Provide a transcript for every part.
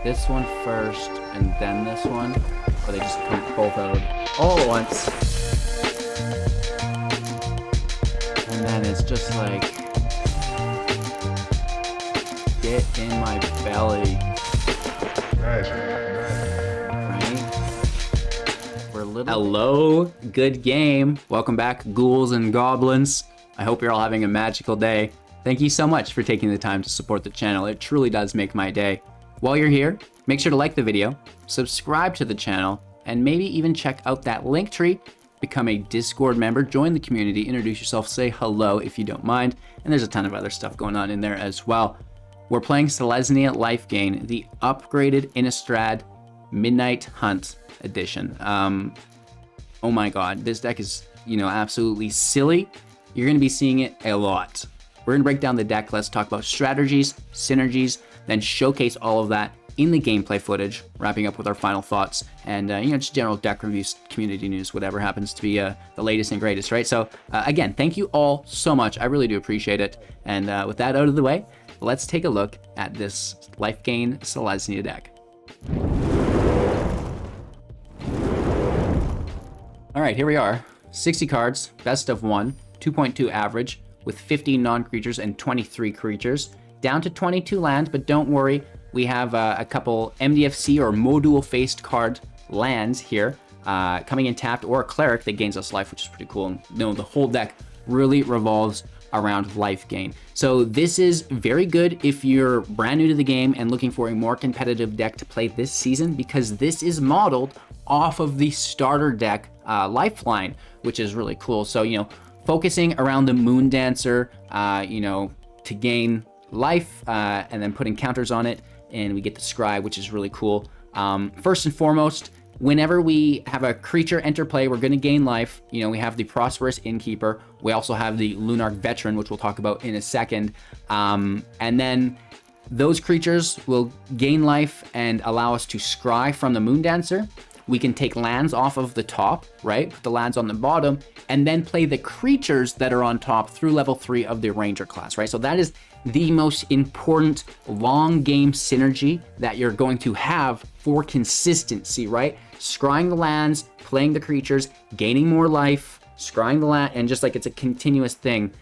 This one first, and then this one, or they just come both out all at once. And then it's just like, get in my belly. Nice. Right? We're little. Hello, good game. Welcome back, ghouls and goblins. I hope you're all having a magical day. Thank you so much for taking the time to support the channel. It truly does make my day. While you're here, make sure to like the video, subscribe to the channel, and maybe even check out that link tree. Become a Discord member, join the community, introduce yourself, say hello if you don't mind, and there's a ton of other stuff going on in there as well. We're playing Selesnya Lifegain, the upgraded Innistrad Midnight Hunt edition. Oh my god, this deck is, absolutely silly. You're going to be seeing it a lot. We're going to break down the deck. Let's talk about strategies, synergies, then showcase all of that in the gameplay footage, wrapping up with our final thoughts and, just general deck reviews, community news, whatever happens to be the latest and greatest, right? So, again, thank you all so much. I really do appreciate it. And with that out of the way, let's take a look at this Lifegain Selesnya deck. All right, here we are. 60 cards, best of 1, 2.2 average, with 15 non-creatures and 23 creatures. Down to 22 lands, but don't worry, we have a couple MDFC or module-faced card lands here, coming in tapped, or a cleric that gains us life, which is pretty cool. And the whole deck really revolves around life gain. So this is very good if you're brand new to the game and looking for a more competitive deck to play this season, because this is modeled off of the starter deck Lifeline, which is really cool. So, focusing around the Moon Dancer, to gain life, and then putting counters on it, and we get the Scry, which is really cool. First and foremost, whenever we have a creature enter play, we're going to gain life. We have the Prosperous Innkeeper. We also have the Lunarch Veteran, which we'll talk about in a second. And then those creatures will gain life and allow us to scry from the Moon Dancer. We can take lands off of the top, right? Put the lands on the bottom, and then play the creatures that are on top through level 3 of the Ranger class, right? So that is the most important long game synergy that you're going to have for consistency, right? Scrying the lands, playing the creatures, gaining more life, scrying the land, and just like it's a continuous thing,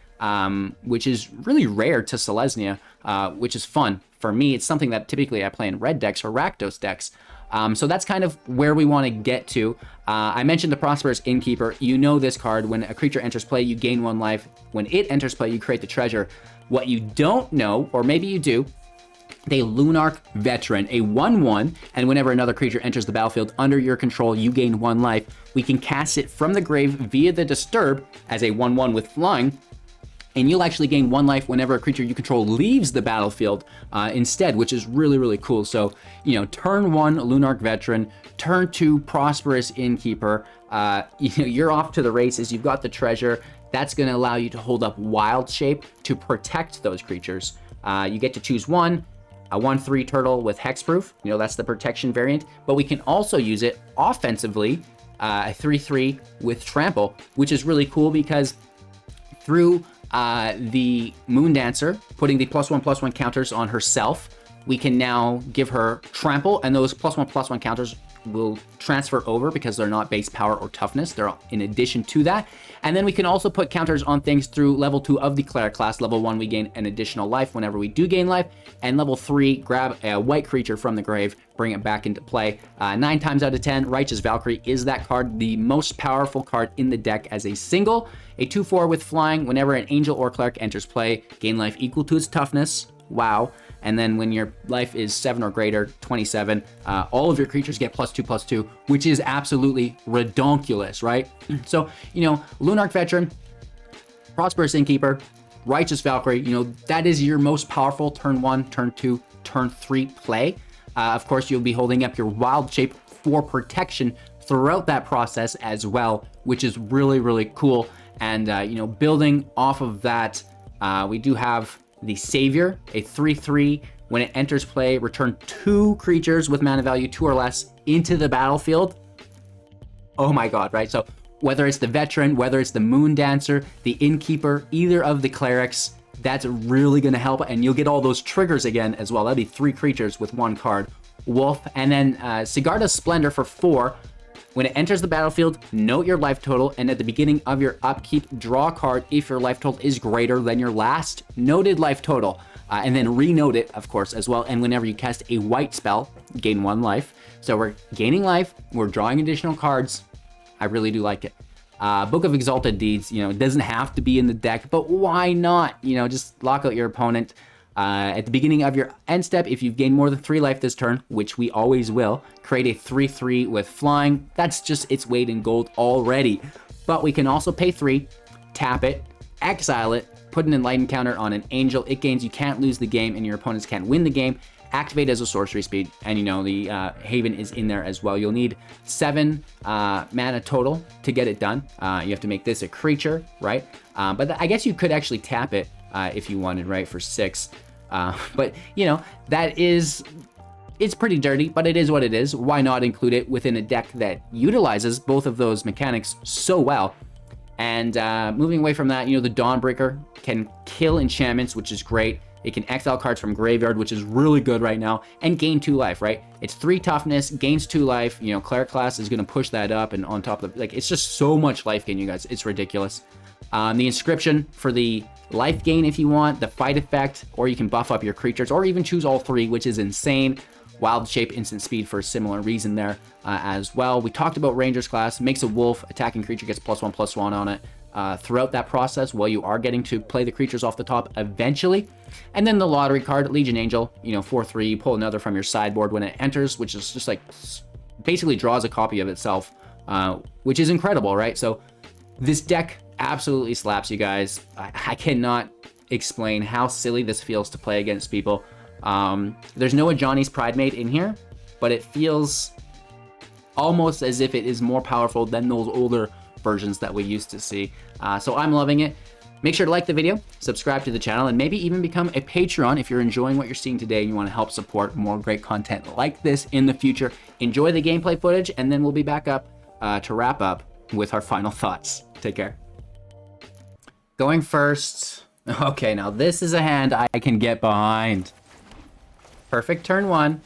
which is really rare to Selesnya, which is fun. For me, it's something that typically I play in red decks or Rakdos decks. So that's kind of where we want to get to. I mentioned the Prosperous Innkeeper. This card, when a creature enters play, you gain 1 life. When it enters play, you create the treasure. What you don't know, or maybe you do, the Lunarch Veteran, a 1/1, and whenever another creature enters the battlefield under your control, you gain 1 life. We can cast it from the grave via the Disturb as a 1/1 with flying, and you'll actually gain 1 life whenever a creature you control leaves the battlefield instead, which is really, really cool. So, turn 1, Lunarch Veteran, turn 2, Prosperous Innkeeper, you're off to the races. You've got the treasure. That's going to allow you to hold up Wild Shape to protect those creatures. You get to choose one, a 1/3 turtle with Hexproof. That's the protection variant. But we can also use it offensively, a 3/3 with Trample, which is really cool because through the Moon Dancer, putting the +1/+1 counters on herself, we can now give her Trample, and those +1/+1 counters will transfer over because they're not base power or toughness. They're in addition to that. And then we can also put counters on things through level 2 of the Cleric class. Level 1, we gain an additional life whenever we do gain life. And level 3, grab a white creature from the grave, bring it back into play. 9 times out of 10, Righteous Valkyrie is that card, the most powerful card in the deck as a single. A 2/4 with flying, whenever an Angel or Cleric enters play, gain life equal to its toughness. Wow. And then when your life is 7 or greater, 27, all of your creatures get +2/+2, which is absolutely redonkulous, right? So, Lunarch Veteran, Prosperous Innkeeper, Righteous Valkyrie, that is your most powerful turn 1, turn 2, turn 3 play. Of course, you'll be holding up your Wild Shape for protection throughout that process as well, which is really, really cool. And, building off of that, we do have the Savior, a 3/3. When it enters play, return 2 creatures with mana value 2 or less into the battlefield. Oh my god, right? So whether it's the Veteran, whether it's the Moon Dancer, the Innkeeper, either of the Clerics, That's really going to help, and you'll get all those triggers again as well. That'd be 3 creatures with 1 card. Wolf, and then Sigarda's Splendor for 4. When it enters the battlefield, note your life total, and at the beginning of your upkeep, draw a card if your life total is greater than your last noted life total. And then renote it, of course, as well. And whenever you cast a white spell, gain 1 life. So we're gaining life, we're drawing additional cards. I really do like it. Book of Exalted Deeds, you know, it doesn't have to be in the deck, but why not? You know, just lock out your opponent. At the beginning of your end step, if you've gained more than 3 life this turn, which we always will, create a 3/3 with flying. That's just its weight in gold already. But we can also pay 3, tap it, exile it, put an Enlightened counter on an Angel. It gains you can't lose the game and your opponents can't win the game. Activate as a sorcery speed, and you know, the Haven is in there as well. You'll need 7 mana total to get it done. You have to make this a creature, right? But I guess you could actually tap it if you wanted, right, for 6. But, you know, it's pretty dirty, but it is what it is. Why not include it within a deck that utilizes both of those mechanics so well? And moving away from that, you know, the Dawnbreaker can kill enchantments, which is great. It can exile cards from graveyard, which is really good right now, and gain 2 life, right? It's 3 toughness, gains 2 life. You know, Cleric class is going to push that up, and on top of, like, it's just so much life gain, you guys. It's ridiculous. The Inscription for the life gain if you want, the fight effect, or you can buff up your creatures, or even choose all 3, which is insane. Wild Shape, instant speed for a similar reason there as well. We talked about Ranger's class, makes a wolf, attacking creature gets +1/+1 on it throughout that process while you are getting to play the creatures off the top eventually. And then the lottery card, Legion Angel, you know, 4/3, you pull another from your sideboard when it enters, which is just like basically draws a copy of itself, which is incredible, right? So this deck absolutely slaps, you guys. I cannot explain how silly this feels to play against people. There's no Johnny's Pridemate in here, but it feels almost as if it is more powerful than those older versions that we used to see. So I'm loving it. Make sure to like the video, subscribe to the channel, and maybe even become a Patreon if you're enjoying what you're seeing today and you want to help support more great content like this in the future. Enjoy the gameplay footage, and then we'll be back up to wrap up with our final thoughts. Take care. Going first. Okay, now this is a hand I can get behind. Perfect turn 1.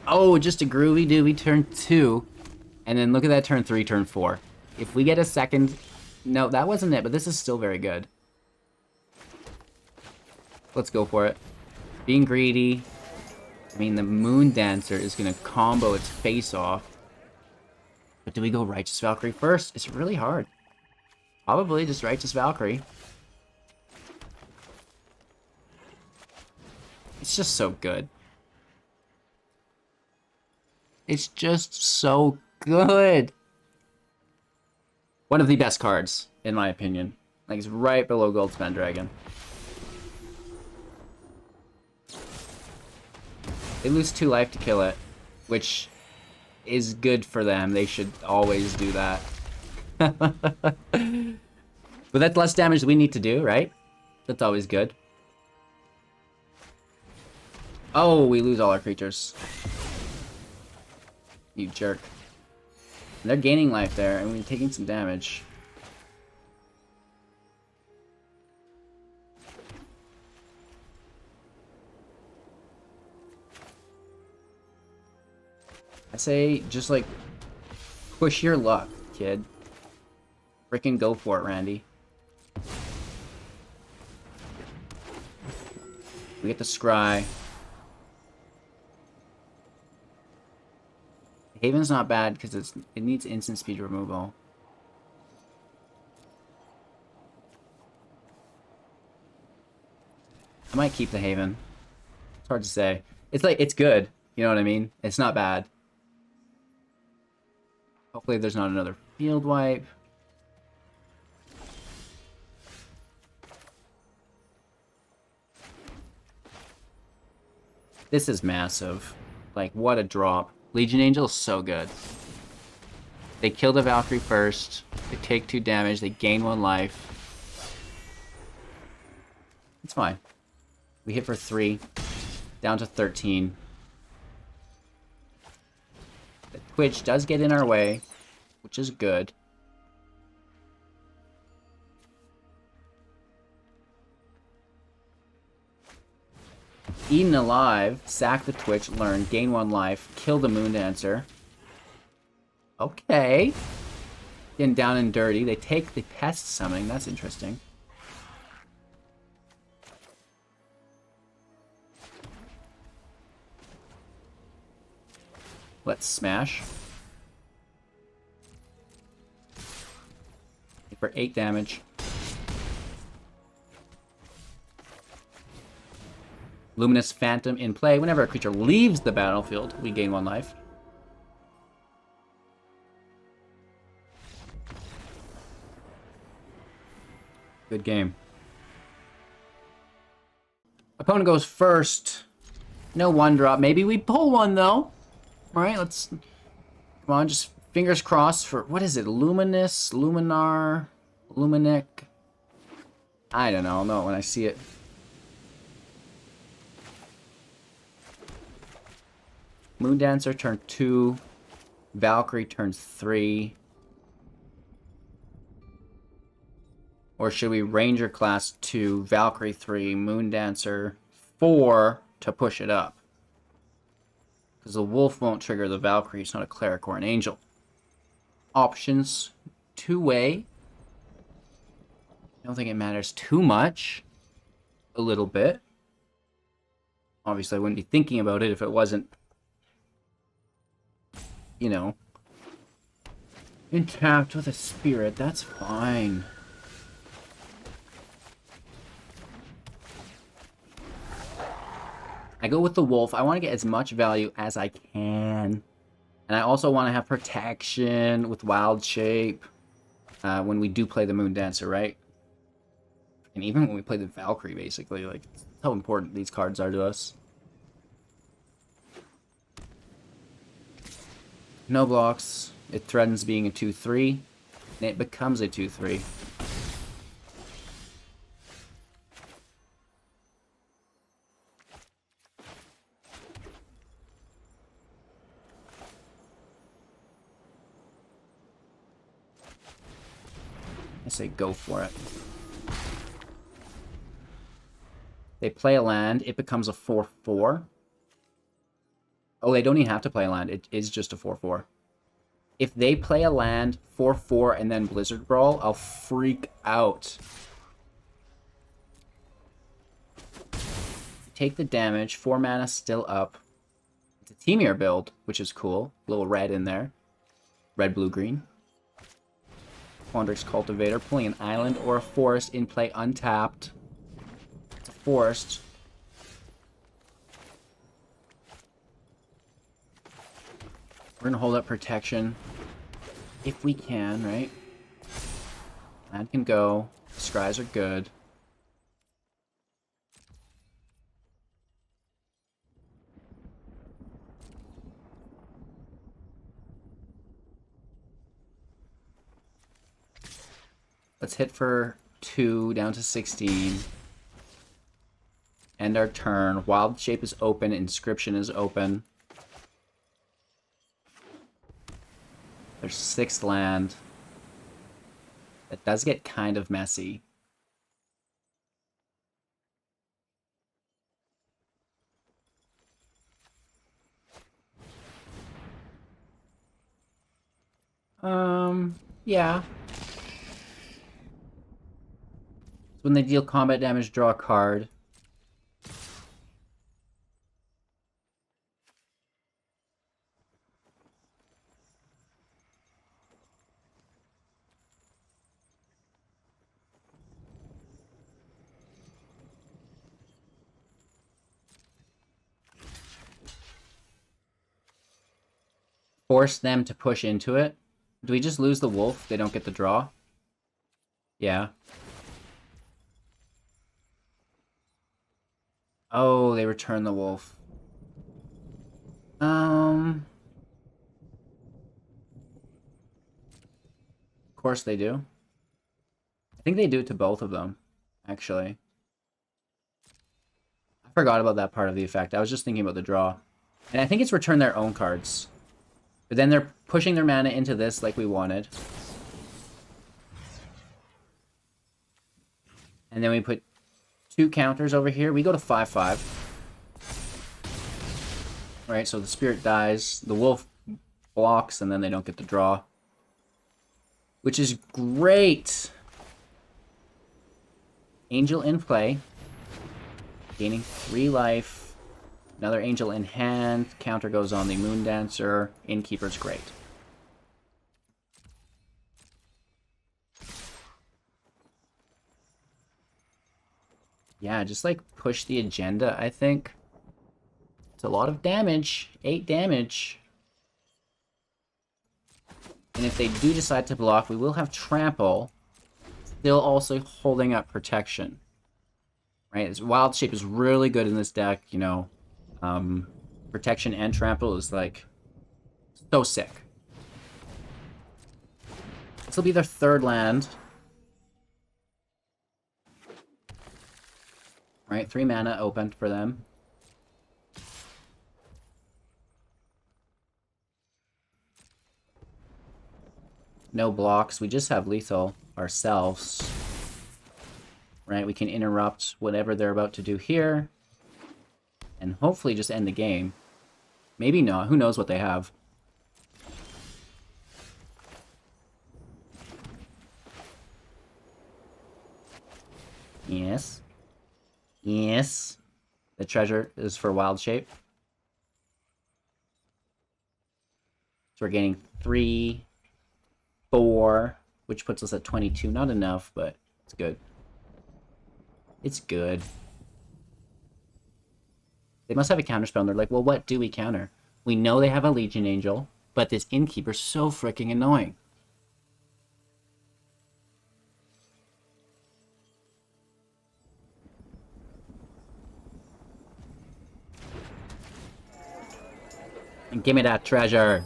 Oh, just a groovy doovy turn 2. And then look at that turn 3, turn 4. If we get a second... No, that wasn't it, but this is still very good. Let's go for it. Being greedy. I mean, the Moon Dancer is going to combo its face off. But do we go Righteous Valkyrie first? It's really hard. Probably just Righteous Valkyrie. It's just so good. It's just so good. One of the best cards, in my opinion. Like, it's right below Goldspan Dragon. They lose 2 life to kill it, which is good for them. They should always do that. But that's less damage we need to do, right? That's always good. Oh, we lose all our creatures. You jerk. And they're gaining life there, and we're taking some damage. I say, just like, push your luck, kid. Frickin' go for it, Randy. We get the Scry. Haven's not bad because it needs instant speed removal. I might keep the Haven. It's hard to say. It's like, it's good. You know what I mean? It's not bad. Hopefully there's not another field wipe. This is massive. Like, what a drop. Legion Angel is so good. They kill the Valkyrie first. They take 2 damage. They gain 1 life. It's fine. We hit for 3. Down to 13. The Twitch does get in our way, which is good. Eaten alive, sack the Twitch, learn, gain 1 life, kill the Moondancer. Okay. Getting down and dirty. They take the pest summoning. That's interesting. Let's smash. For 8 damage. Luminous Phantom in play. Whenever a creature leaves the battlefield, we gain 1 life. Good game. Opponent goes first. No 1-drop. Maybe we pull one, though. Alright, let's... Come on, just fingers crossed for... What is it? Luminous? Luminar? Luminic? I don't know. I'll know it when I see it. Moondancer turn 2. Valkyrie turn 3. Or should we Ranger class 2, Valkyrie 3, Moondancer 4 to push it up? Because the Wolf won't trigger the Valkyrie. It's not a Cleric or an Angel. Options. 2-way. I don't think it matters too much. A little bit. Obviously, I wouldn't be thinking about it if it wasn't, you know, intact with a spirit. That's fine. I go with the Wolf. I want to get as much value as I can. And I also want to have protection with Wild Shape when we do play the Moondancer, right? And even when we play the Valkyrie, basically. Like, that's how important these cards are to us. No blocks. It threatens being a 2-3. And it becomes a 2-3. I say go for it. They play a land. It becomes a 4-4. Oh, they don't even have to play a land. It is just a 4-4. If they play a land, 4-4, and then Blizzard Brawl, I'll freak out. Take the damage. 4 mana still up. It's a Teemier build, which is cool. A little red in there. Red, blue, green. Quandrix Cultivator, pulling an island or a forest in play untapped. It's a forest. We're gonna hold up protection if we can, right? Land can go. Scries are good. Let's hit for 2 down to 16. End our turn. Wild Shape is open. Inscription is open. There's 6th land. It does get kind of messy. Yeah. When they deal combat damage, draw a card. Force them to push into it. Do we just lose the Wolf? They don't get the draw? Yeah. Oh, they return the Wolf. Of course they do. I think they do it to both of them, actually. I forgot about that part of the effect. I was just thinking about the draw. And I think it's return their own cards. But then they're pushing their mana into this like we wanted. And then we put 2 counters over here. We go to 5-5. Right, so the spirit dies, the wolf blocks, and then they don't get to draw. Which is great! Angel in play. Gaining 3 life. Another angel in hand. Counter goes on the Moon Dancer. Innkeeper's great. Yeah, just like push the agenda, I think. It's a lot of damage. 8 damage. And if they do decide to block, we will have Trample. Still also holding up protection. Right? This Wild Shape is really good in this deck, you know. Protection and Trample is like so sick. This will be their 3rd land. Right? 3 mana opened for them. No blocks. We just have lethal ourselves. Right? We can interrupt whatever they're about to do here. And hopefully just end the game. Maybe not. Who knows what they have. Yes. Yes. The treasure is for Wild Shape. So we're gaining 3, 4, which puts us at 22. Not enough, but it's good. It's good. They must have a counterspell, and they're like, well, what do we counter? We know they have a Legion Angel, but this Innkeeper's so freaking annoying. And give me that treasure.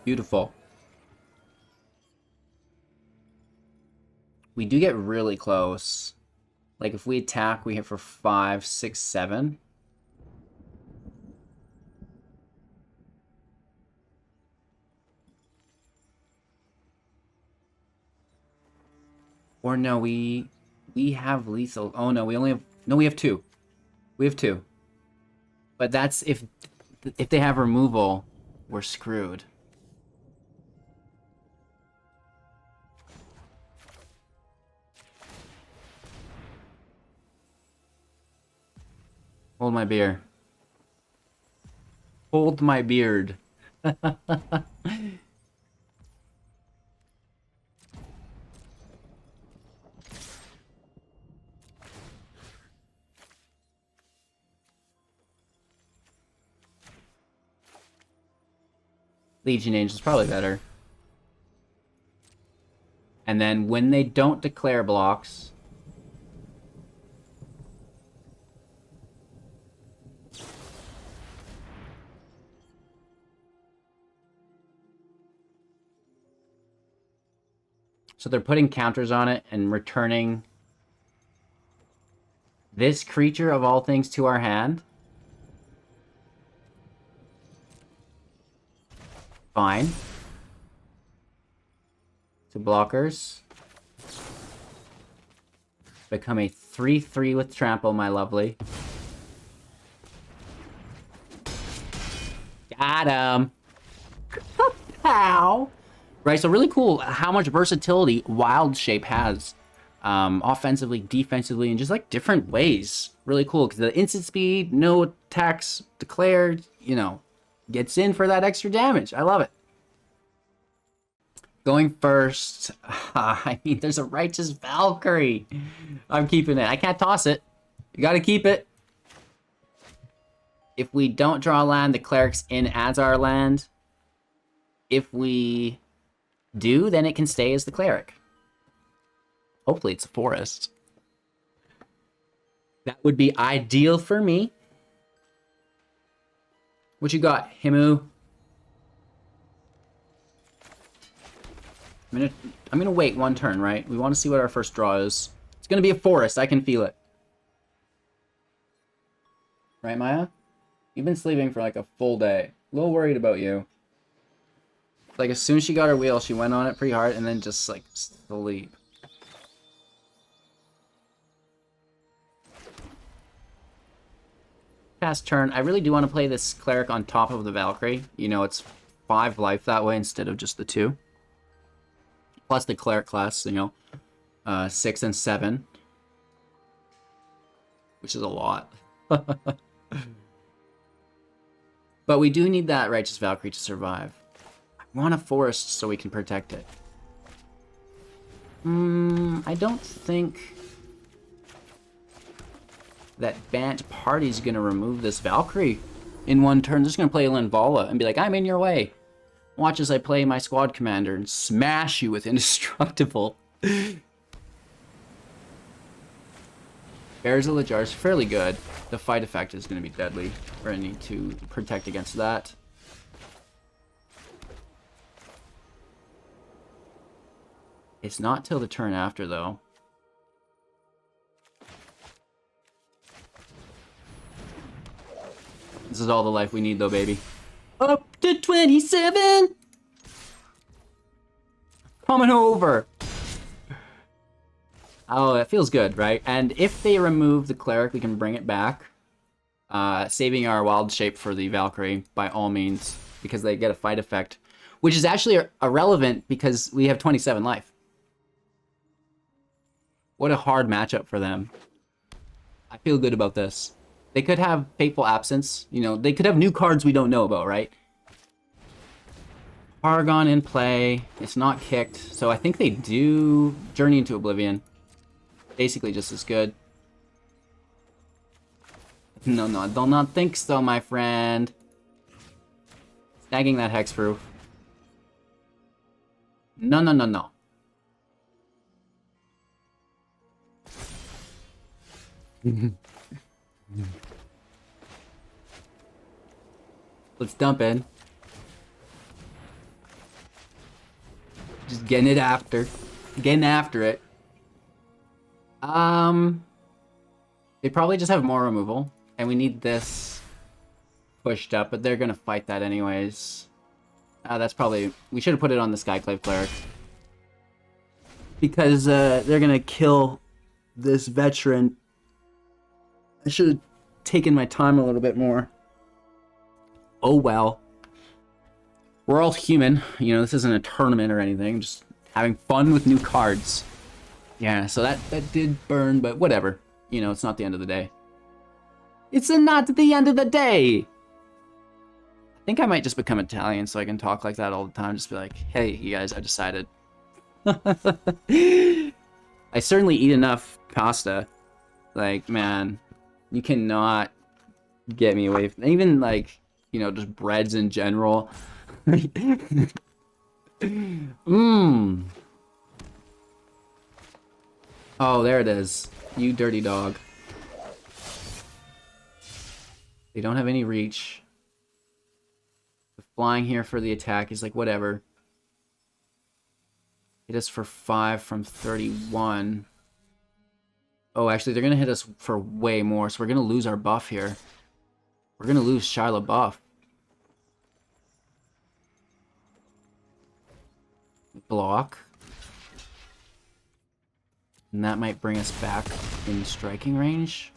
Beautiful. We do get really close. Like, if we attack, we hit for 5, 6, 7. Or no, we have lethal. Oh no, we only have... No, we have 2. We have 2. But that's if they have removal, we're screwed. Hold my beer. Hold my beard. Legion Angel's probably better. And then when they don't declare blocks... So they're putting counters on it and returning this creature of all things to our hand. Fine. To blockers. Become a 3/3 with trample, my lovely. Got him. Pow. Right, so really cool how much versatility Wild Shape has. Offensively, defensively, and just like different ways. Really cool, because the instant speed, no attacks declared, you know, gets in for that extra damage. I love it. Going first, I mean, there's a Righteous Valkyrie. I'm keeping it. I can't toss it. You gotta keep it. If we don't draw land, the Cleric's in as our land. If we do, then it can stay as the Cleric. Hopefully it's a forest. That would be ideal for me. What you got, Himu? I'm gonna wait one turn, right? We want to see what our first draw is. It's gonna be a forest. I can feel it. Right, Maya? You've been sleeping for like a full day. A little worried about you. Like, as soon as she got her wheel, she went on it pretty hard and then just, like, sleep. past turn. I really do want to play this Cleric on top of the Valkyrie. You know, it's 5 life that way instead of just the 2. Plus the Cleric class, you know, 6 and 7. Which is a lot. But we do need that Righteous Valkyrie to survive. I want a Forest so we can protect it. I don't think that Bant Party's gonna remove this Valkyrie in one turn. They're just gonna play Linvala and be like, I'm in your way. Watch as I play my squad commander and smash you with Indestructible. Bears of the Jar is fairly good. The fight effect is going to be deadly. We're going to need to protect against that. It's not till the turn after, though. This is all the life we need, though, baby. Up to 27! Coming over! Oh, that feels good, right? And if they remove the Cleric, we can bring it back. Saving our Wild Shape for the Valkyrie, by all means, because they get a fight effect. Which is actually irrelevant, because we have 27 life. What a hard matchup for them. I feel good about this. They could have Fateful Absence. You know, they could have new cards we don't know about, right? Paragon in play. It's not kicked. So I think they do Journey into Oblivion. Basically just as good. No, I do not think so, my friend. Snagging that Hexproof. No. Let's dump in. Just getting it after. Getting after it. They probably just have more removal, and we need this pushed up, but they're gonna fight that anyways. That's probably... We should have put it on the Skyclave Cleric. Because, they're gonna kill this veteran. I should have taken my time a little bit more. Oh well. We're all human. You know, this isn't a tournament or anything. Just having fun with new cards. Yeah, so that did burn, but whatever. You know, it's not the end of the day. It's not the end of the day! I think I might just become Italian so I can talk like that all the time. Just be like, hey, you guys, I decided. I certainly eat enough pasta. Like, man, you cannot get me away from... Even, like, you know, just breads in general. Oh, there it is. You dirty dog. They don't have any reach. The flying here for the attack is like, whatever. Hit us for 5 from 31. Oh, actually, they're going to hit us for way more, so we're going to lose our buff here. We're going to lose Shyla buff. Block. And that might bring us back in striking range.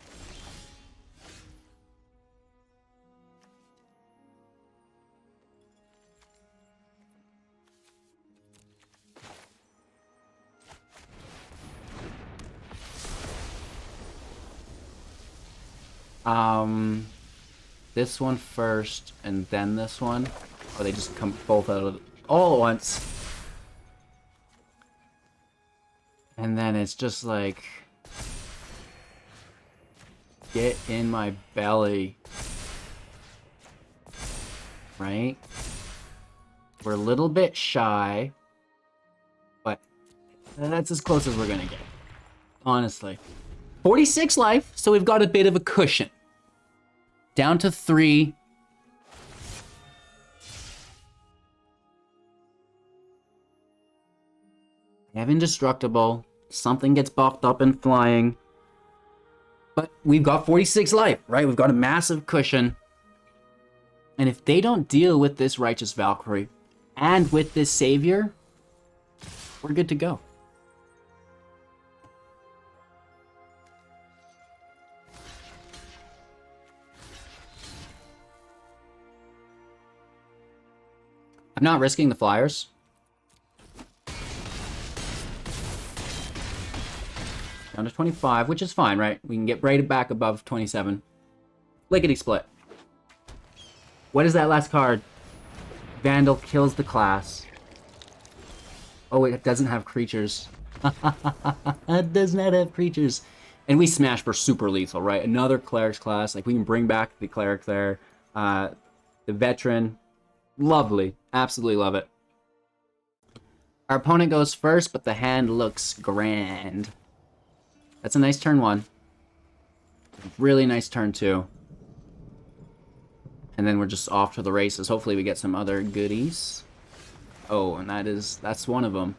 This one first, and then this one. Or they just come both out of all at once. And then it's just like... Get in my belly. Right? We're a little bit shy. But that's as close as we're gonna get. Honestly. 46 life, so we've got a bit of a cushion. Down to 3. We have Indestructible. Something gets buffed up and flying. But we've got 46 life, right? We've got a massive cushion. And if they don't deal with this Righteous Valkyrie and with this Savior, we're good to go. I'm not risking the flyers. Down to 25, which is fine, right? We can get right back above 27. Lickety split. What is that last card? Vandal kills the class. Oh, it doesn't have creatures. It does not have creatures. And we smash for super lethal, right? Another cleric's class. Like, we can bring back the cleric there. The veteran. Lovely. Absolutely love it. Our opponent goes first, but the hand looks grand. That's a nice turn 1. Really nice turn 2. And then we're just off to the races. Hopefully we get some other goodies. Oh, and that's one of them.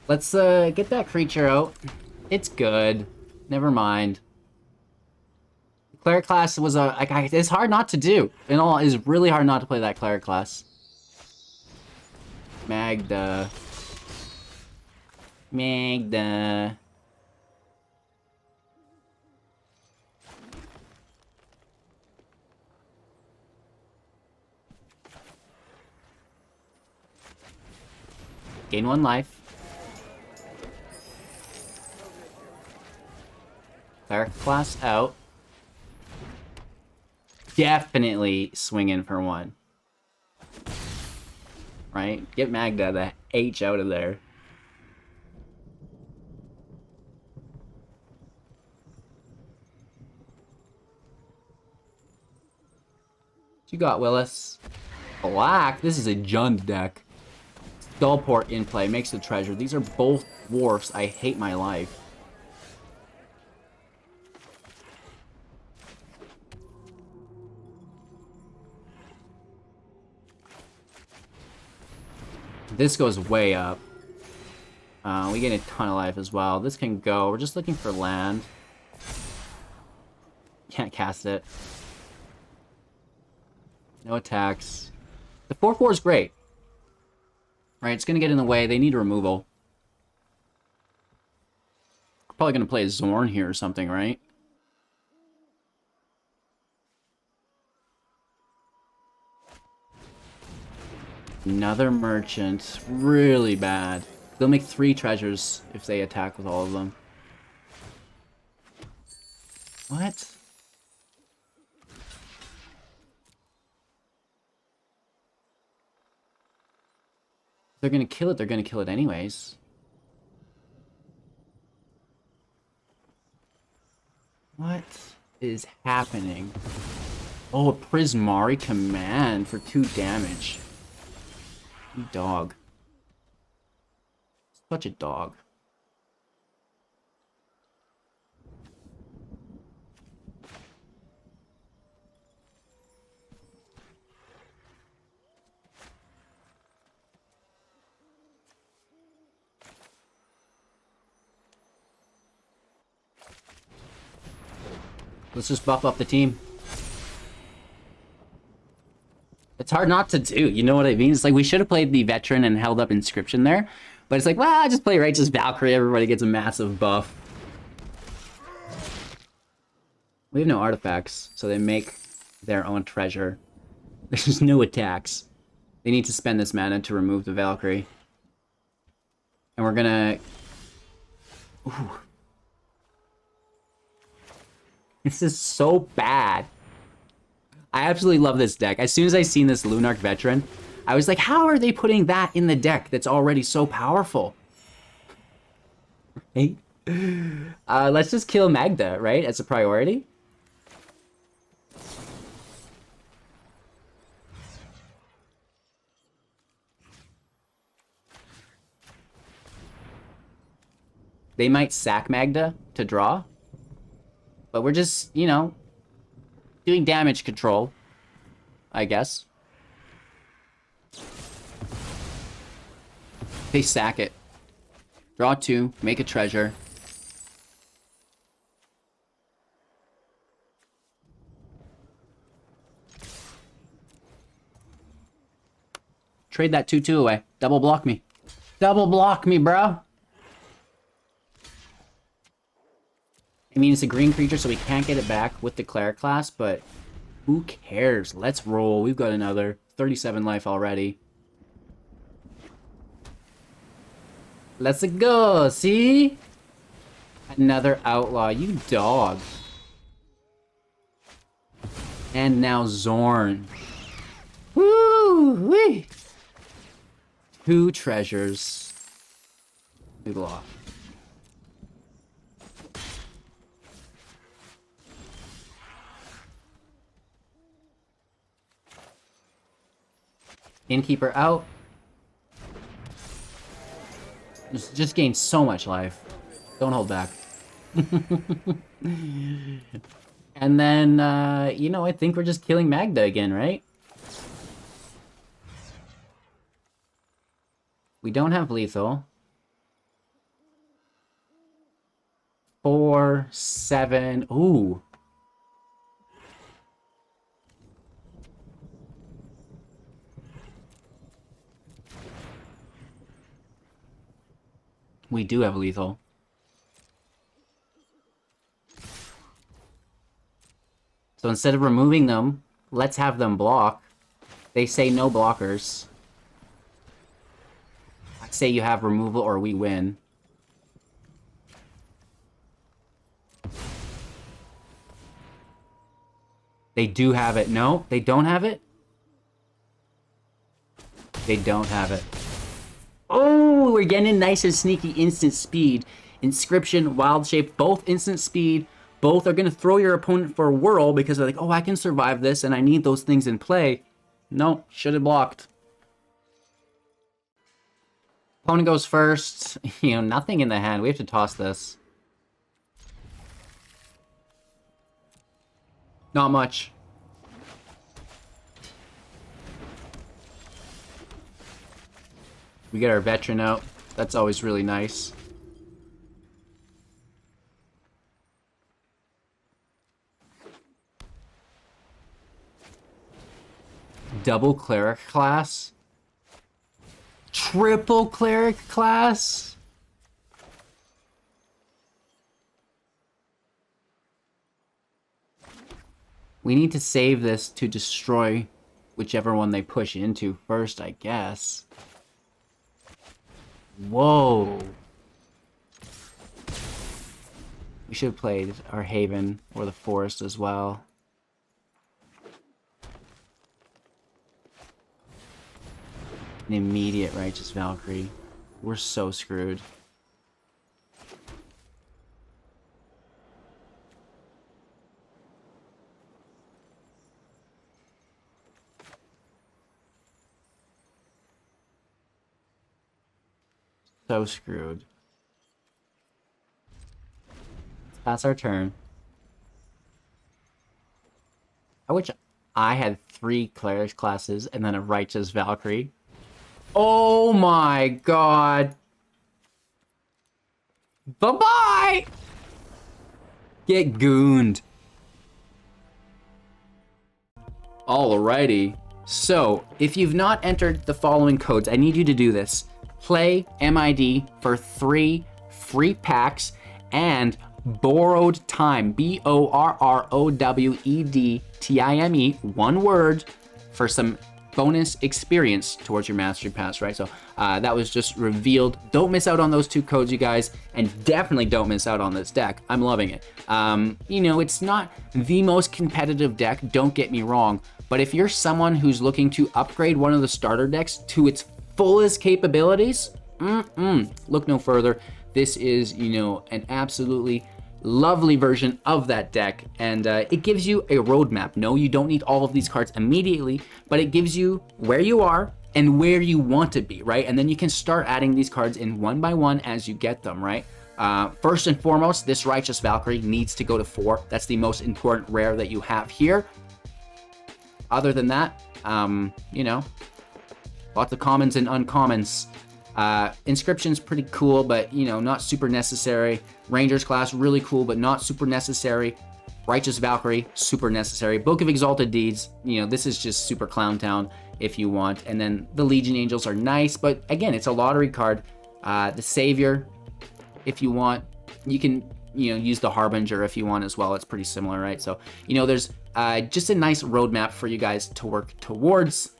Let's get that creature out. It's good. Never mind. Cleric class was it's hard not to do. It's really hard not to play that cleric class. Magda. Gain 1 life. Cleric class out. Definitely swinging for 1. Right? Get Magda the H out of there. What you got, Willis? Black? This is a Jund deck. Skullport in play. Makes the treasure. These are both dwarfs. I hate my life. This goes way up. We get a ton of life as well. This can go. We're just looking for land. Can't cast it. No attacks. The 4/4 is great. Right, it's going to get in the way. They need removal. Probably going to play a Zorn here or something, right? Another merchant. Really bad. They'll make 3 treasures if they attack with all of them. What? They're gonna kill it, they're gonna kill it anyways. What is happening? Oh, a Prismari command for 2 damage. You dog. Such a dog. Let's just buff up the team. It's hard not to do, you know what I mean? It's like we should have played the veteran and held up Inscription there. But it's like, well, just play Righteous Valkyrie, everybody gets a massive buff. We have no artifacts, so they make their own treasure. There's no attacks. They need to spend this mana to remove the Valkyrie. And we're gonna... Ooh. This is so bad. I absolutely love this deck. As soon as I seen this Lunarch Veteran, I was like, how are they putting that in the deck that's already so powerful? Right? Let's just kill Magda, right? As a priority. They might sack Magda to draw. But we're just, you know, doing damage control, I guess. They sack it. Draw 2, make a treasure. Trade that 2/2 away. Double block me. Double block me, bro. I mean, it's a green creature, so we can't get it back with the Cleric class, but who cares? Let's roll. We've got another 37 life already. Let's go. See? Another outlaw. You dog. And now Zorn. Woo-wee. 2 treasures. We lost. Innkeeper out. Just gained so much life. Don't hold back. And then, you know, I think we're just killing Magda again, right? We don't have lethal. 4, 7. Ooh. We do have lethal. So instead of removing them, let's have them block. They say no blockers. I say you have removal or we win. They do have it. No, they don't have it. They don't have it. Oh, we're getting nice and sneaky instant speed. Inscription, Wild Shape, both instant speed. Both are going to throw your opponent for a whirl because they're like, oh, I can survive this and I need those things in play. No, should have blocked. Opponent goes first. You know, nothing in the hand. We have to toss this. Not much. We get our veteran out. That's always really nice. Double cleric class? Triple cleric class? We need to save this to destroy whichever one they push into first, I guess. Whoa. We should have played our Haven or the Forest as well. An immediate Righteous Valkyrie. We're so screwed. So screwed. That's our turn. I wish I had 3 Cleric classes and then a Righteous Valkyrie. Oh my god. Bye-bye! Get gooned. Alrighty. So, if you've not entered the following codes, I need you to do this. Play MID for 3 free packs and Borrowed Time, BORROWED TIME, one word, for some bonus experience towards your Mastery Pass, right? So that was just revealed. Don't miss out on those 2 codes, you guys, and definitely don't miss out on this deck. I'm loving it. You know, it's not the most competitive deck, don't get me wrong, but if you're someone who's looking to upgrade one of the starter decks to its fullest capabilities, look no further. This is, you know, an absolutely lovely version of that deck, and it gives you a roadmap. No, you don't need all of these cards immediately, but it gives you where you are and where you want to be, right? And then you can start adding these cards in one by one as you get them, right? First and foremost, this Righteous Valkyrie needs to go to 4. That's the most important rare that you have here. Other than that, you know, lots of commons and uncommons. Inscription's pretty cool, but, you know, not super necessary. Rangers class, really cool, but not super necessary. Righteous Valkyrie, super necessary. Book of Exalted Deeds, you know, this is just super Clown Town. if you want. And then the Legion Angels are nice, but again, it's a lottery card. The Savior, if you want, you can, use the Harbinger if you want as well. It's pretty similar, right? So, there's just a nice roadmap for you guys to work towards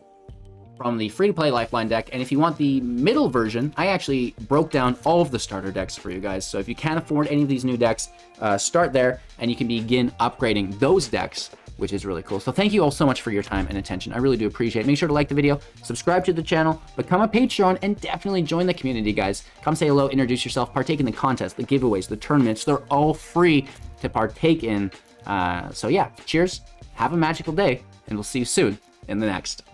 from the free-to-play Lifeline deck. And if you want the middle version, I actually broke down all of the starter decks for you guys. So if you can't afford any of these new decks, start there, and you can begin upgrading those decks, which is really cool. So thank you all so much for your time and attention. I really do appreciate it. Make sure to like the video, subscribe to the channel, become a Patreon, and definitely join the community, guys. Come say hello, introduce yourself, partake in the contests, the giveaways, the tournaments. They're all free to partake in. So yeah, cheers, have a magical day, and we'll see you soon in the next.